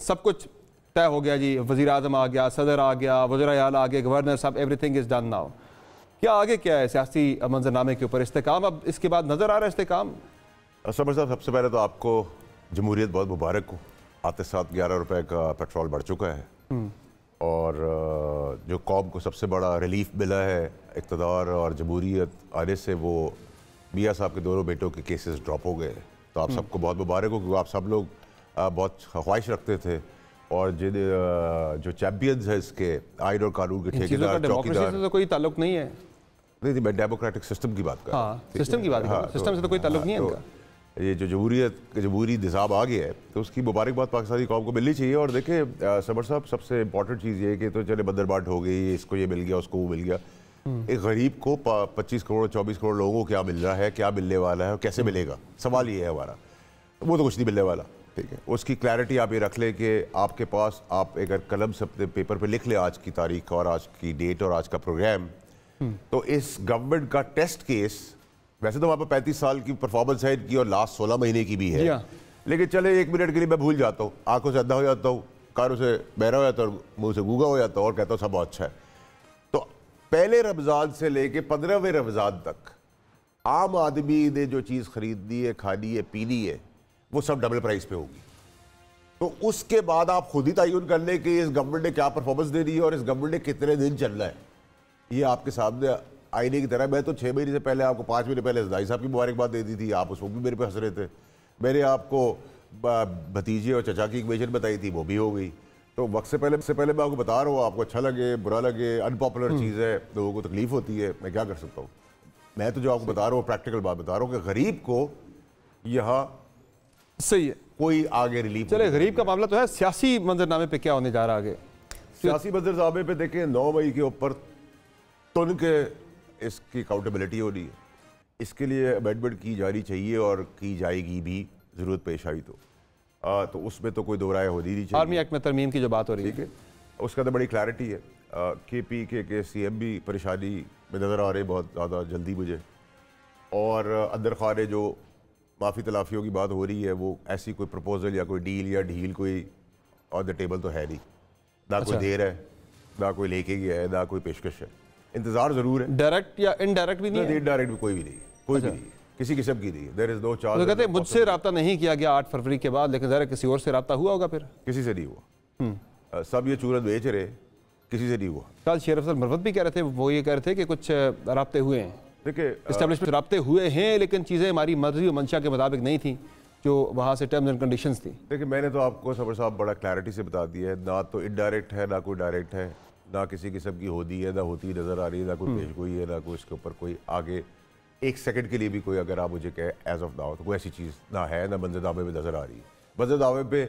सब कुछ तय हो गया जी, वज़ीर आज़म आ गया, सदर आ गया, वज़ीर-ए-आला आ गए, गवर्नर साहब, एवरीथिंग इज़ डन नाउ, क्या आगे क्या है सियासी मंजरनामे के ऊपर? इस्तेकाम अब इसके बाद नज़र आ रहा है इस्तेकाम? समर साहब, सबसे पहले तो आपको जमहूरियत बहुत मुबारक हो। आते साथ 11 रुपए का पेट्रोल बढ़ चुका है और जो कौम को सबसे बड़ा रिलीफ मिला है इक़्तिदार और जमहूरियत आने से, वो मियाँ साहब के दोनों बेटों के केसेस ड्रॉप हो गए। तो आप सबको बहुत मुबारक हो, क्योंकि आप सब लोग बहुत ख्वाहिश रखते थे और जिन जो चैम्पियंस हैं इसके आइन और कानून के ठेकेदार, चौकीदार से तो कोई ताल्लुक नहीं है। नहीं, मैं डेमोक्रेटिक सिस्टम की बात कर रहा हूँ। सिस्टम की बात कर रहा हूँ, सिस्टम से तो कोई ताल्लुक नहीं है इनका। ये जो जमहूरी निज़ाम आ गया है, तो उसकी मुबारकबाद पाकिस्तानी कौम को मिलनी चाहिए। और देखें समर साहब, सबसे इंपॉर्टेंट चीज़ ये है कि तो चले बंदरबाट हो गई, इसको ये मिल गया, उसको वो मिल गया। एक गरीब को 25 करोड़ 24 करोड़ लोगों को क्या मिल रहा है, क्या मिलने वाला है और कैसे मिलेगा, सवाल ये है हमारा। वो तो कुछ नहीं मिलने वाला, ठीक है। उसकी क्लैरिटी आप ये रख लें कि आपके पास, आप अगर कलम से अपने पेपर पे लिख ले आज की तारीख और आज की डेट और आज का प्रोग्राम, तो इस गवर्नमेंट का टेस्ट केस, वैसे तो वहाँ पर 35 साल की परफॉर्मेंस है इनकी और लास्ट 16 महीने की भी है, लेकिन चले 1 मिनट के लिए मैं भूल जाता हूँ, आंखों से अंधा हो जाता हूँ, कानों से बहरा हो जाता हूँ, मुंह से गूंगा हो जाता हूँ और कहता हूँ सब बहुत अच्छा है। तो पहले रमज़ान से लेके 15वें रमज़ान तक आम आदमी ने जो चीज़ खरीदनी है, खानी है, पीनी है, वो सब डबल प्राइस पे होगी। तो उसके बाद आप खुद ही तयन कर लें कि इस गवर्नमेंट ने क्या परफॉर्मेंस दे दी है और इस गवर्नमेंट ने कितने दिन चलना है। ये आपके सामने आईने की तरह। मैं तो 6 महीने से पहले आपको 5 महीने पहले ज़दाई साहब की मुबारकबाद दे दी थी, आप उस वक्त भी मेरे पे हंस रहे थे। मैंने आपको भतीजे और चचा की इक्वेशन बताई थी, वो भी हो गई। तो वक्त से पहले मैं आपको बता रहा हूँ, आपको अच्छा लगे बुरा लगे, अनपॉपुलर चीज़ है, लोगों को तकलीफ होती है, मैं क्या कर सकता हूँ। मैं तो जो आपको बता रहा हूँ प्रैक्टिकल बात बता रहा हूँ कि गरीब को यहाँ सही है कोई आगे रिलीफ। चले, गरीब का मामला तो है, सियासी मंजरनामे पे क्या होने जा रहा है आगे? सियासी मंजरनामे पे देखें, 9 मई के ऊपर तुन के इसकी अकाउंटेबिलिटी होनी है, इसके लिए अमेंडमेंट की जानी चाहिए और की जाएगी भी, ज़रूरत पेश आई तो उसमें तो कोई दो राय होनी नहीं चाहिए। आर्मी एक्ट में तरमीम की जो बात हो रही है, उसका तो बड़ी क्लैरिटी है। KP के CM भी परेशानी में नज़र आ रहे बहुत ज़्यादा जल्दी मुझे, और अंदर खाने जो माफ़ी तलाफियों की बात हो रही है, वो ऐसी कोई प्रपोजल या कोई डील या ढील कोई ऑन द टेबल तो है नहीं, ना कोई देर है, ना कोई लेके गया है, ना कोई पेशकश है। इंतजार जरूर है, डायरेक्ट या इनडायरेक्ट भी नहीं है। इनडायरेक्ट भी कोई भी नहीं है, कोई भी नहीं है, किसी किस्म की नहीं है। There is no charge. तो कहते हैं मुझसे रब्ता नहीं किया गया 8 फरवरी के बाद, लेकिन ज़रा किसी और से रब्ता हुआ होगा? फिर किसी से नहीं हुआ। सब ये चूरन बेच रहे, किसी से नहीं हुआ। कल शेर अफजल मरवत भी कह रहे थे, वो ये कह रहे थे कि कुछ रब्ते हुए हैं, देखिए इस्टेब्लिशमेंट रब्ते हुए हैं, लेकिन चीज़ें हमारी मर्जी और मंशा के मुताबिक नहीं थी जो वहाँ से टर्म्स एंड कंडीशंस थी। देखिए मैंने तो आपको सबर साहब बड़ा क्लैरिटी से बता दिया है, ना तो इनडायरेक्ट है, ना कोई डायरेक्ट है, ना किसी किस्म की होती है, ना होती नज़र आ रही है, ना कोई पेशगोई है, ना कोई इसके ऊपर कोई आगे 1 सेकंड के लिए भी कोई, अगर आप मुझे कहें एज ऑफ नाउ, तो कोई ऐसी चीज़ ना है, ना मंजरनामे में नज़र आ रही है। मंजरनामे पे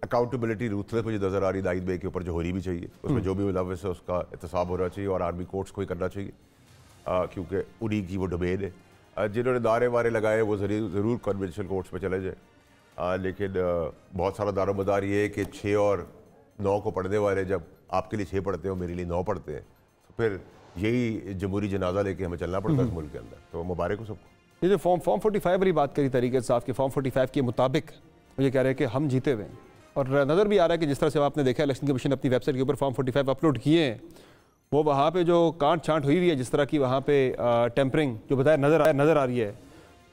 अकाउंटेबिलिटी रूथलेस मुझे नज़र आ रही है, 9 मई के ऊपर जो होनी भी चाहिए, उसमें जो भी मुलव्वस है उसका एहतसाब होना चाहिए और आर्मी कोर्ट्स को ही करना चाहिए, क्योंकि उन्हीं की वो डोमेन है। जिन्होंने नारे वारे लगाए वो ज़रूर कन्वेंशनल कोर्ट्स में चले जाए, लेकिन बहुत सारा दारोमदार ये है कि 6 और 9 को पढ़ने वाले जब आपके लिए 6 पढ़ते हैं और मेरे लिए 9 पढ़ते हैं, तो फिर यही जमहूरी जनाजा लेके हमें चलना पड़ता है इस मुल्क के अंदर। तो मुबारक हो सबको। ये जो फॉर्म 45 वाली बात करी तरीके साहब की, फॉर्म 45 के मुताबिक मुझे कह रहे हैं कि हम जीते हुए हैं, और नज़र भी आ रहा है कि जिस तरह से आपने देखा इलेक्शन कमीशन अपनी वेबसाइट के ऊपर फॉर्म 45 अपलोड किए हैं, वो वहाँ पे जो कांट छांट हुई है, जिस तरह की वहाँ पे टेम्परिंग जो बताया नज़र आ रही है,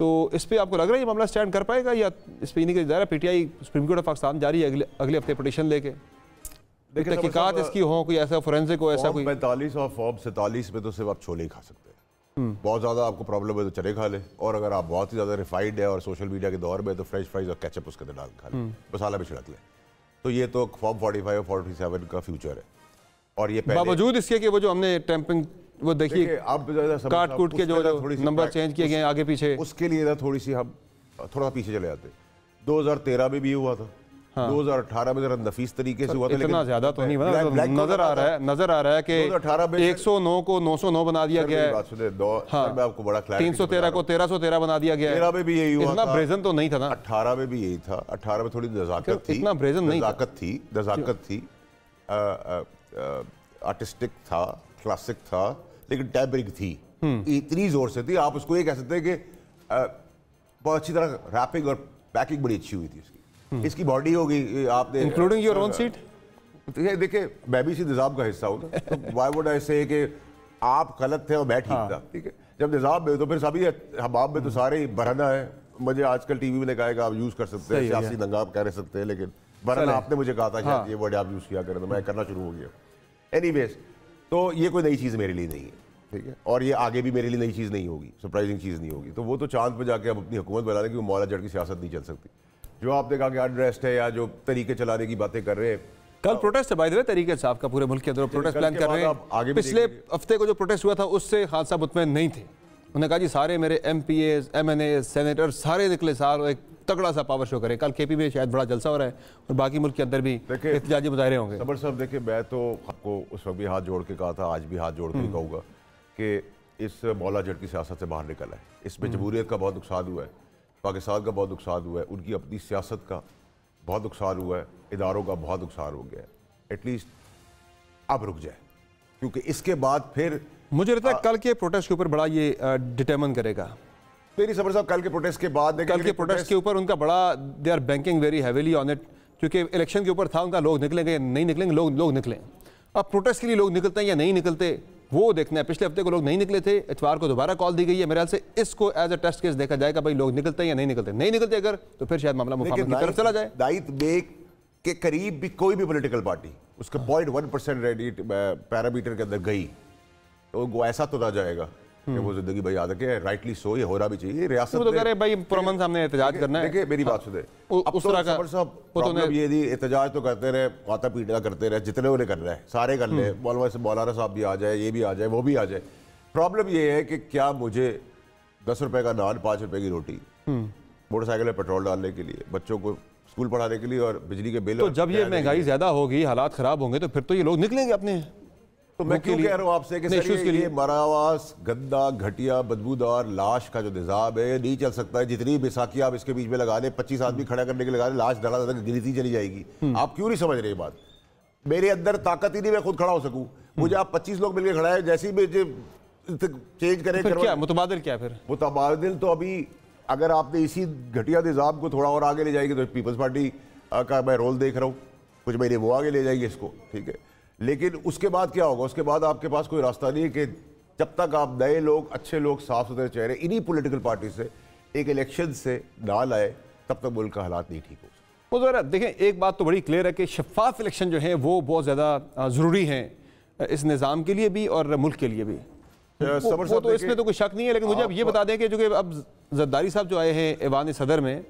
तो इस पर आपको लग रहा है ये मामला स्टैंड कर पाएगा, या इस पर इन्हीं का दायरा PTI supreme court of Pakistan जारी है अगले हफ्ते पटिशन लेके? तहकीकात इसकी हो, कोई ऐसा फोरेंसिक हो, ऐसा कोई 45 और फॉर्म 47 में तो सिर्फ आप छोले ही खा सकते हैं। बहुत ज़्यादा आपको प्रॉब्लम है तो चने खा ले, और अगर आप बहुत ही ज़्यादा रिफाइंड है और सोशल मीडिया के दौर में तो फ्रेंच फ्राइज और केचप उसके अंदर डाल खा ले, मसाला भी छिड़क ले। तो ये तो फॉर्म 45 और 47 का फ्यूचर है। और ये बावजूद इसके कि वो जो हमने टेम्पिंग वो देखिए आप काट कूट के जो नंबर चेंज किए गए आगे पीछे, उसके लिए ना थोड़ी सी हम थोड़ा पीछे चले जाते। 2013 में भी हुआ था, 2018 में जरा नफीस तरीके से हुआ था, इतना ज्यादा तो नहीं बना। नजर आ रहा है कि 109 को 909 बना दिया गया है, आपको बड़ा 313 को 1313 बना दिया गया है। 13 में भी यही हुआ, इतना ब्रेजन तो नहीं था ना। 18 में भी यही था, 18 में थोड़ी नजाकत थी, इतना ब्रेजन नहीं, नजाकत थी, आर्टिस्टिक था, क्लासिक था, लेकिन टैबरिंग थी, इतनी जोर से थी। आप उसको ये कह सकते हैं कि बहुत अच्छी तरह रैपिंग और पैकिंग बड़ी अच्छी हुई थी इसकी। इसकी बॉडी होगी, आपने इंक्लूडिंग योर ओन सीट। देखिए मैं भी इसी निज़ाम का हिस्सा हूँ, तो व्हाई वुड आई से कि आप गलत थे और मैं ठीक था, ठीक है। जब निज़ाम में तो फिर सभी हमाम में तो सारे बरहना है। मुझे आजकल टीवी में लिखा है कि आप यूज़ कर सकते हैं, सियासी दंगा आप कह सकते हैं, लेकिन बरहना आपने मुझे कहा था शायद ये वर्ड आप यूज़ किया करें, तो मैं करना शुरू हो गया। एनीवेज, तो ये कोई नई चीज़ मेरे लिए नहीं है, ठीक है, और ये आगे भी मेरे लिए नई चीज़ नहीं होगी, सरप्राइजिंग चीज़ नहीं होगी। तो वो तो चांद पे जाके अब अपनी हुकूमत बना लें कि मौला जड़ की सियासत नहीं चल सकती। जो आपने कहा कि अनरेस्ट है या जो तरीके चलाने की बातें कर रहे हैं, कल प्रोटेस्ट है बाय द वे तरीके साहब का पूरे मुल्क के अंदर प्रोटेस्ट प्लान कर रहे हैं। पिछले हफ्ते को जो प्रोटेस्ट हुआ था उससे खान साहब मुतमईन नहीं थे। उन्होंने कहा जी सारे मेरे MPAs, MNAs, सेनेटर सारे निकले, सारे एक तगड़ा सा पावर शो करें। कल KP में शायद बड़ा जलसा हो रहा है और बाकी मुल्क के अंदर भी एहतजाजी मुजाहरे होंगे। समर साहब देखिए, मैं तो आपको उस वक्त भी हाथ जोड़ के कहा था, आज भी हाथ जोड़ के कहूँगा कि इस मौला जड़ की सियासत से बाहर निकल है। इसमें जमहूरियत का बहुत नुकसान हुआ है, पाकिस्तान का बहुत नुकसान हुआ है, उनकी अपनी सियासत का बहुत नुकसान हुआ है, इदारों का बहुत नुकसान हो गया है। एटलीस्ट अब रुक जाए, क्योंकि इसके बाद फिर मुझे लगता है कल के प्रोटेस्ट के ऊपर बड़ा ये डिटरमाइन करेगा। मेरी समर साहब कल के प्रोटेस्ट के बाद, कल के प्रोटेस्ट के ऊपर उनका बड़ा, they are banking very heavily on it, क्योंकि इलेक्शन के ऊपर था उनका लोग निकलेंगे नहीं निकलेंगे, लोग निकले। अब प्रोटेस्ट के लिए लोग निकलते हैं या नहीं निकलते वो देखना है। पिछले हफ्ते को लोग नहीं निकले थे, इतवार को दोबारा कॉल दी गई है। मेरे ख्याल से इसको एज अ टेस्ट केस देखा जाएगा, भाई लोग निकलते हैं या नहीं निकलते। नहीं निकलते अगर तो फिर शायद मामला मुफाहमत की तरफ चला जाए। 9 के करीब भी कोई भी पॉलिटिकल पार्टी उसके 0.1% पैरामीटर के अंदर गई तो वो ऐसा तो ना जाएगा कि वो जिंदगी भाई याद है, राइटली सो, ये हो रहा भी चाहिए। रियासत तो कह रहे भाई पुरअमन सामने एहतजाज करना है। देखिए मेरी बात सुने, उस तरह का प्रॉब्लम ये थी, एहतजाज तो करते रहे, माता पीटा करते रहे, जितने उन्हें करना है सारे कर ले, मौलाना साहब भी आ जाए, ये भी आ जाए, वो भी आ जाए। प्रॉब्लम ये है कि क्या मुझे 10 रुपए का नान, 5 रुपए की रोटी, मोटरसाइकिल में पेट्रोल डालने के लिए, बच्चों को स्कूल पढ़ाने के लिए और बिजली के बिल, तो जब ये महंगाई ज्यादा होगी, हालात खराब होंगे, तो फिर तो ये लोग निकलेंगे अपने। तो मैं क्यों कह रहा हूँ आपसे कि सर ये मरावास, गंदा, घटिया, बदबूदार लाश का जो निज़ाम है नहीं चल सकता है। जितनी बैसाखी आप इसके बीच में लगा दें, 25 आदमी खड़ा करने के लगा दें, लाश डला गिनती चली जाएगी। आप क्यों नहीं समझ रहे बात? मेरे अंदर ताकत ही नहीं मैं खुद खड़ा हो सकूं। मुझे आप 25 लोग मिलकर खड़ा है, जैसे ही मुझे चेंज करें, क्या मुतबादिल क्या फिर मुतबादिल? तो अभी अगर आपने इसी घटिया निज़ाम को थोड़ा और आगे ले जाएगी तो पीपल्स पार्टी का मैं रोल देख रहा हूँ, कुछ महीने वो आगे ले जाएगी इसको, ठीक है। लेकिन उसके बाद क्या होगा? उसके बाद आपके पास कोई रास्ता नहीं है कि जब तक आप नए लोग, अच्छे लोग, साफ सुथरे चेहरे इन्हीं पॉलिटिकल पार्टी से एक इलेक्शन से ना लाए, तब तक मुल्क का हालात नहीं ठीक हो सकते। वो ज़रा देखें, एक बात तो बड़ी क्लियर है कि शफाफ इलेक्शन जो है वो बहुत ज़्यादा ज़रूरी है इस निज़ाम के लिए भी और मुल्क के लिए भी। वो तो इसमें तो कोई शक नहीं है। लेकिन मुझे अब ये बता दें कि जो कि अब जरदारी साहब जो आए हैं ऐवान सदर में,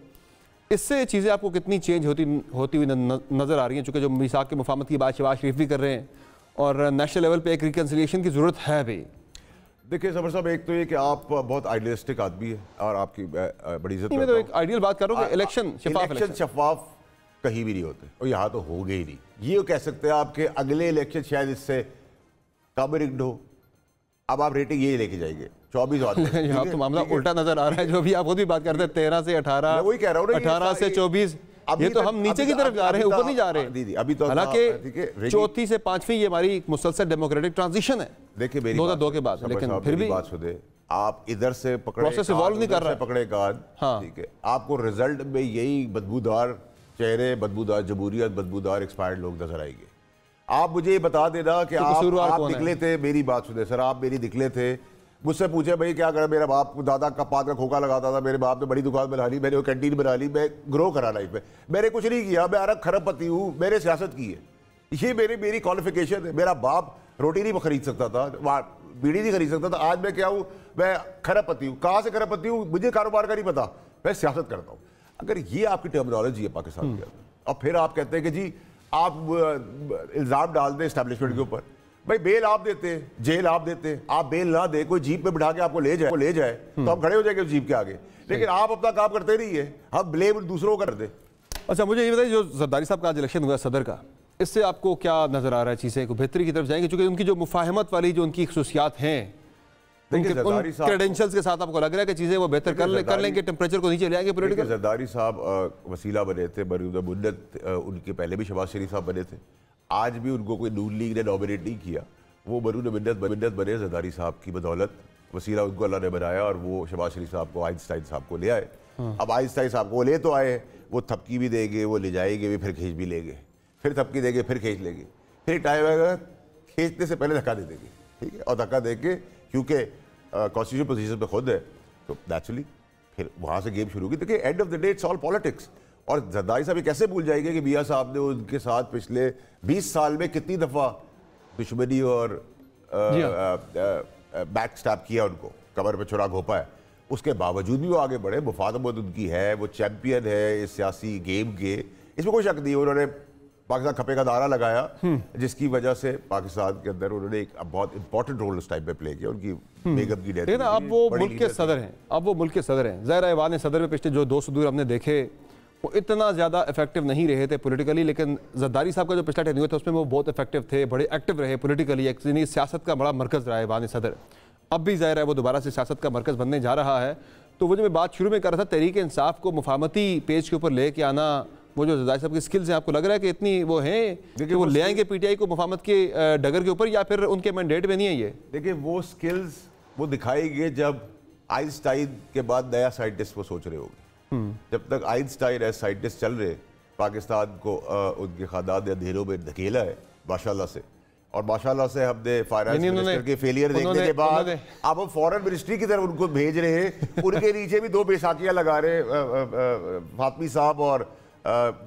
इससे चीज़ें आपको कितनी चेंज होती हुई नज़र आ रही हैं? चूँकि जो मीसाक के मुफाहमत की बात शहबाज शरीफ भी कर रहे हैं और नेशनल लेवल पे एक रिकन्सिलिएशन की ज़रूरत है भी। देखिए समर साहब, एक तो ये कि आप बहुत आइडियलिस्टिक आदमी है और आपकी बड़ी इज्जत, मैं तो एक आइडियल बात कर रहा हूँ कि इलेक्शन शफाफ कहीं भी नहीं होते और यहाँ तो हो गए ही नहीं। ये कह सकते हैं आपके अगले इलेक्शन शायद इससे कम रिग्ड हो। अब आप रेटिंग ये लेके जाएंगे 24 यहाँ तो मामला उल्टा नजर आ रहा है। जो भी आप खुद भी बात करते हैं 13 से 18, वही कह रहा हूँ, 18 से 24, ये तो हम नीचे की तरफ जा रहे हैं, ऊपर नहीं जा रहे। दीदी अभी तो हालांकि चौथी से 5वीं ये हमारी मुसलसल डेमोक्रेटिक ट्रांजिशन है। देखिए मेरी 2002 के बाद, लेकिन फिर भी बात सुने, आप इधर से पकड़े, प्रोसेस इवॉल्व नहीं कर रहा, पकड़े कान, ठीक है। आपको रिजल्ट में यही बदबूदार चेहरे, बदबूदार जमहूरियत, बदबूदार एक्सपायर्ड लोग नजर आएंगे। आप मुझे बता देना कि आप निकले थे, मेरी बात सुने सर, आप मेरी निकले थे, मुझसे पूछे भाई क्या कर, मेरा बाप दादा का पान का खोखा लगाता था, मेरे बाप ने बड़ी दुकान बना ली, मैंने वो कैंटीन बना ली, मैं ग्रो करा लाइफ में, मैंने कुछ नहीं किया, मैं अरब खरबपति हूँ, मैंने सियासत की है, ये मेरी क्वालिफिकेशन है। मेरा बाप रोटी नहीं खरीद सकता था, बीड़ी नहीं खरीद सकता था, आज मैं क्या हूँ, मैं खरबपति हूँ। कहाँ से खरबपति हूँ? मुझे कारोबार का नहीं पता, मैं सियासत करता हूँ। अगर ये आपकी टर्मिनोलॉजी है पाकिस्तान के अंदर, और फिर आप कहते हैं कि जी आप इल्ज़ाम डाल दें एस्टैब्लिशमेंट के ऊपर, भाई बेल आप देते, जेल आप देते, आप बेल ना दे, कोई जीप में बिठा के आपको ले जाए तो हम खड़े हो जाएंगे जीप के आगे। लेकिन आप अपना काम करते नहीं है, हम ब्लेम दूसरों को कर दे। अच्छा मुझे ये बताइए, जो जरदारी साहब का आज इलेक्शन हुआ सदर का, इससे आपको क्या नजर आ रहा है? चीज़ें को बेहतरी की तरफ जाएंगे? क्योंकि उनकी जो मुफाहमत वाली जो उनकी खसूसियात हैं, क्रेडेंशियल्स के साथ आपको लग रहा है कि चीज़ें वो बेहतर कर लेंगे, टेम्परेचर को नीचे ले आएंगे पॉलिटिकल? जरदारी साहब वसीला बने थे, मरूदा मुन्नत उनके पहले भी शहबाज शरीफ साहब बने थे, आज भी उनको कोई नून लीग ने नॉमिनेट नहीं किया, वो मरूदा मुन्नत बने जरदारी साहब की बदौलत वसीला उनको अल्लाह ने बनाया और वो शहबाज शरीफ साहब को आइंस्टाइन साहब को ले आए। अब आइंस्टाइन साहब को ले तो आए, वो थपकी भी देंगे, वो ले जाएंगे भी, फिर खींच भी लेंगे, फिर थपकी देंगे, फिर खींच लेंगे, फिर टाइम आएगा खींचने से पहले धक्का दे देंगे, ठीक है, और धक्का दे के क्योंकि कॉन्स्टिट्यूशन पोजीशन पे खुद है तो नेचुरली फिर वहाँ से गेम शुरू होगी। देखिए end of the day it's all politics. और जरदारी साहब ये कैसे भूल जाएंगे कि मियां साहब ने उनके साथ पिछले 20 साल में कितनी दफ़ा दुश्मनी और बैक स्टैप किया, उनको कमर पे छुरा घोपा है, उसके बावजूद भी वो आगे बढ़े। मुफादमत उनकी है, वो चैंपियन है इस सियासी गेम के, इसमें कोई शक नहीं। उन्होंने पाकिस्तान खपे का नारा लगाया जिसकी वजह से पाकिस्तान के अंदर उन्होंने एक बहुत इंपॉर्टेंट रोल उस टाइम पे प्ले किया। उनकी बेगम की डेथ, अब वो मुल्क के सदर हैं, अब वो मुल्क के सदर हैं। ज़ाहिर है ऐवान सदर में पिछले जो 2 सदूर हमने देखे वो इतना ज़्यादा इफेक्टिव नहीं रहे थे पॉलिटिकली, लेकिन जरदारी साहब का जो पिछला टेन्योर था उसमें वो बहुत इफेक्टिव थे, बड़े एक्टिव रहे पॉलिटिकली। एक सियासत का बड़ा मरकज़ रहा है ऐवान सदर। अब भी ज़ाहिर है वो दोबारा से सियासत का मरकज़ बनने जा रहा है। तो वो जो मैं बात शुरू में कर रहा था, तहरीक इंसाफ को मुफाहमती पेज के ऊपर लेके आना, वो जो जरदारी साहब की स्किल्स हैं, आपको लग रहा है कि इतनी वो हैं कि वो ले आएंगे पीटीआई को मुफाहमत के डगर के ऊपर, या फिर उनके मैंडेट में नहीं है ये? देखिए वो स्किल्स वो दिखाएंगे जब आइंस्टाइन के बाद नया साइंटिस्ट वो सोच रहे होंगे। जब तक आइंस्टाइन एज साइंटिस्ट चल रहे, पाकिस्तान को उनके खानदान ने अंधेरों में धकेला है माशाल्लाह से, और माशाल्लाह से हमने फाइनेंस मिनिस्टर के फेलियर देखने के बाद अब हम फॉरेन मिनिस्ट्री की तरफ उनको भेज रहे हैं। उनके नीचे भी 2 बैसाखियां लगा रहे फातमी साहब और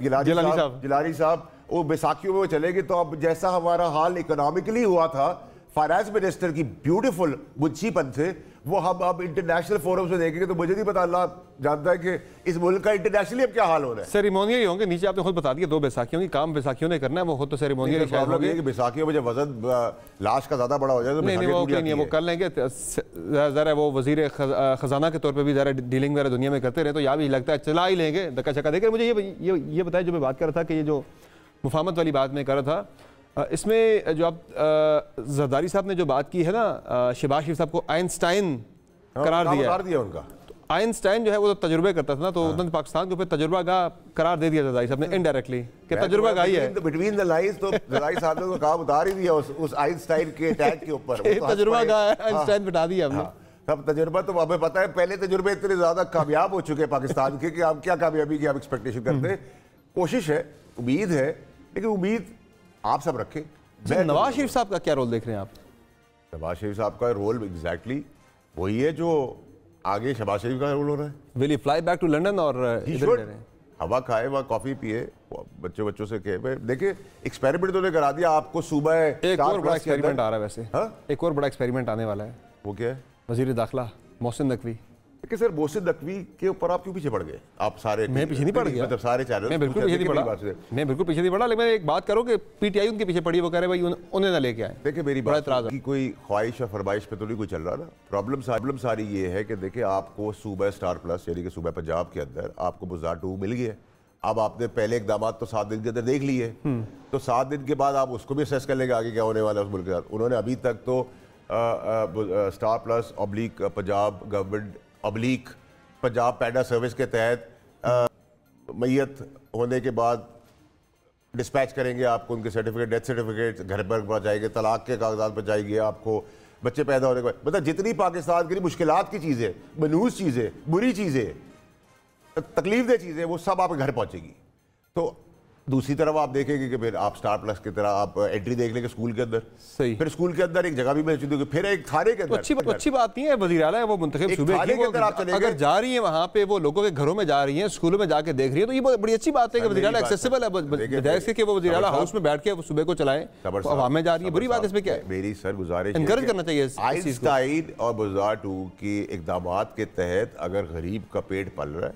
जिलानी साहब। वो बैसाखियों में वो चलेंगे तो अब जैसा हमारा हाल इकोनॉमिकली हुआ था फाइनेंस मिनिस्टर की ब्यूटीफुल मुंशीपन से, वो हम अब इंटरनेशनल फोरम से देखेंगे तो मुझे नहीं पता, अल्लाह जानता है कि इस मुल्क का इंटरनेशनली अब क्या हाल हो रहा है। सेरेमोनियल ही होंगे, नीचे आपने खुद बता दिया 2 बैसाखियों की, काम बैसाखियों ने करना है, वो खुद तो सेरेमोनियल ही। बैसाखियों में जब वजन लाश का ज्यादा बड़ा हो जाए तो नहीं, वो कर लेंगे। जरा वो वजीर खजाना के तौर पर भी जरा डीलिंग वगैरह दुनिया में करते रहे, तो यहाँ भी लगता है चला ही लेंगे धक्का चक्का देकर। मुझे ये बताया, जो मैं बात कर रहा था कि ये जो मुफाहमत वाली बात मैं कर रहा था, इसमें जो आप जरदारी साहब ने जो बात की है ना, शहबाज शरीफ साहब को आइंस्टाइन करार दिया उनका। तो आइंस्टाइन जो है वो तो तजुर्बे करता था ना, तो उन्होंने पाकिस्तान के ऊपर तजुर्बा का करार दे दिया जरदारी साहब ने इनडायरेक्टली कि तजुर्बा का ही है। बिटवीन द लाइंस तो जरदारी साहब ने तो काम उतार ही दिया उस आइंस्टाइन के टैग के ऊपर। तजुर्बा का है, आइंस्टाइन बिठा दिया हमने। तब तजुर्बा तो हमें पता है, पहले तजुर्बे इतने ज्यादा कामयाब हो चुके पाकिस्तान के कि आप क्या कामयाबी की आप एक्सपेक्टेशन करते हैं। कोशिश है, उम्मीद है, लेकिन उम्मीद आप सब रखें। नवाज शरीफ साहब का क्या रोल देख रहे हैं आप? शहबाज शरीफ साहब का रोल एग्जैक्टली वही है जो आगे शहबाज शरीफ का रोल हो रहा है। Will he fly back to London और हवा खाए, वहाँ कॉफी पिए, बच्चों से कहे। देखिए एक्सपेरिमेंट तो ने करा दिया आपको सुबह। एक और बड़ा एक्सपेरिमेंट आ रहा है वैसे। एक और बड़ा एक्सपेरिमेंट आने वाला है। वो क्या है? वजीर दाखिला मोहसिन नकवी। कि सर मोहसिन नकवी के ऊपर आप क्यों पीछे पड़ गए? आप सारे मैं पीछे नहीं पड़ गया, मतलब सारे चैनल मैं बिल्कुल पीछे नहीं पड़ा, मैं बिल्कुल पीछे नहीं पड़ा। लेकिन एक बात करो कि पीटीआई उनके पीछे पड़ी, वो कह रहे भाई उन्हें ना लेके आए। देखिए मेरी बात की कोई ख्वाहिश या फरमाइश पे तो नहीं कोई चल रहा ना। प्रॉब्लम सारी ये है कि देखिए आपको सूबा स्टार प्लस यानी कि सूबा पंजाब के अंदर आपको बुज़दार 2 मिल गया। अब आपने पहले इकदाम तो 7 दिन के अंदर देख लिए, तो 7 दिन के बाद आप उसको भी असेस कर लेंगे आगे क्या होने वाला है उस मुल्क के साथ। उन्होंने अभी तक तो star plus oblique Punjab government oblique Punjab PEDA service के तहत मैयत होने के बाद डिस्पैच करेंगे आपको उनके सर्टिफिकेट, डेथ सर्टिफिकेट घर पर पहुँचाएंगे, तलाक के कागजात पहुँचाएंगे आपको, बच्चे पैदा होने के बाद। मतलब जितनी पाकिस्तान के लिए मुश्किलात की चीज़ें, मनहूस चीज़ें, बुरी चीज़ें, तकलीफदेह चीज़ें, वो सब आपके घर पहुँचेगी। तो दूसरी तरफ आप देखेंगे कि फिर आप स्टार प्लस की तरह आप एंट्री देख लेंगे स्कूल के अंदर, सही, फिर स्कूल के अंदर एक जगह भी मिल चुकी है, फिर एक थाने के अंदर। अच्छी बात नहीं है, वज़ीर आला है वो मुंतखब सूबे की, अगर जा रही है वहाँ पे वो लोगों के घरों में जा रही हैं, स्कूलों में जाके देख रही है, तो ये बड़ी अच्छी बात है कि वज़ीर आला एक्सेसिबल है, बजाय कि वो वज़ीर आला हाउस में बैठ के सूबे को चलाएं, अवाम में जा रही है, बुरी बात इसमें क्या है? मेरी सर गुजारिश एनकरेज करना चाहिए। आइंस्टाइन और बुज़दार 2 की इक़दामात के तहत अगर गरीब का पेट पल रहा है,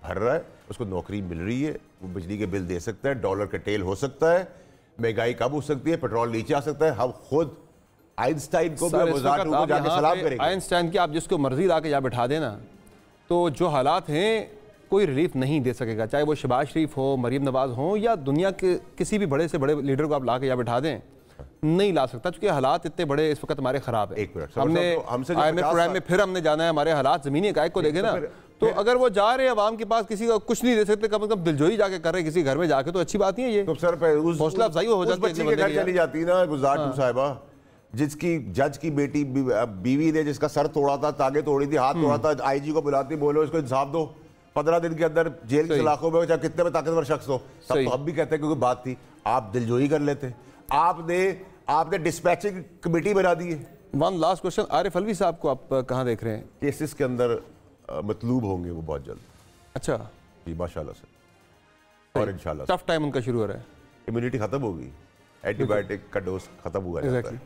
भर रहा है, उसको नौकरी मिल रही है, वो बिजली के बिल दे सकता है, डॉलर का टेल हो सकता है, महंगाई कम हो सकती है, पेट्रोल नीचे आ सकता है, हम खुद आइंस्टाइन को जाके सलाम करेंगे। आइंस्टाइन की आप जिसको मर्जी ला के यहाँ बैठा देना, तो जो हालात हैं कोई रिलीफ नहीं दे सकेगा, चाहे वो शहबाज शरीफ हो, मरीम नवाज हो, या दुनिया के किसी भी बड़े से बड़े लीडर को आप ला के यहाँ बैठा दें, नहीं ला सकता, क्योंकि हालात इतने बड़े इस वक्त हमारे खराब है। हमने IMF प्रोग्राम में फिर हमने जाना है, हमारे हालात जमीनी इकाई को देखे ना, तो अगर वो जा रहे हैं अवाम के पास, किसी का कुछ नहीं दे सकते, कम से कम दिलजोई जाके कर रहे किसी घर में जाके, तो अच्छी बात नहीं है ये। तो सर हौसला अफजाई हो जाती है, चली जाती ना गुज़दार 2 साहिबा, जिसकी जज की बेटी बीवी ने जिसका सर तोड़ा था, तागे तोड़ी थी, हाथ तोड़ा था, आईजी को बुलाती, बोलो इसको इंसाफ दो, 15 दिन के अंदर जेल की सलाखों में, चाहे कितने में ताकतवर शख्स हो। तब तो हम भी कहते हैं क्योंकि बात थी, आप दिलजोई कर लेते। आपने डिस्पैचिंग कमेटी बना दी है। One last question, Arif Alvi साहब को आप कहाँ देख रहे हैं? केसेस के अंदर मतलूब होंगे वो बहुत जल्द। अच्छा जी माशाल्लाह से, और इंशाल्लाह टफ टाइम उनका शुरू हो रहा है। इम्यूनिटी खत्म होगी, एंटीबायोटिक का डोज खत्म हुआ है।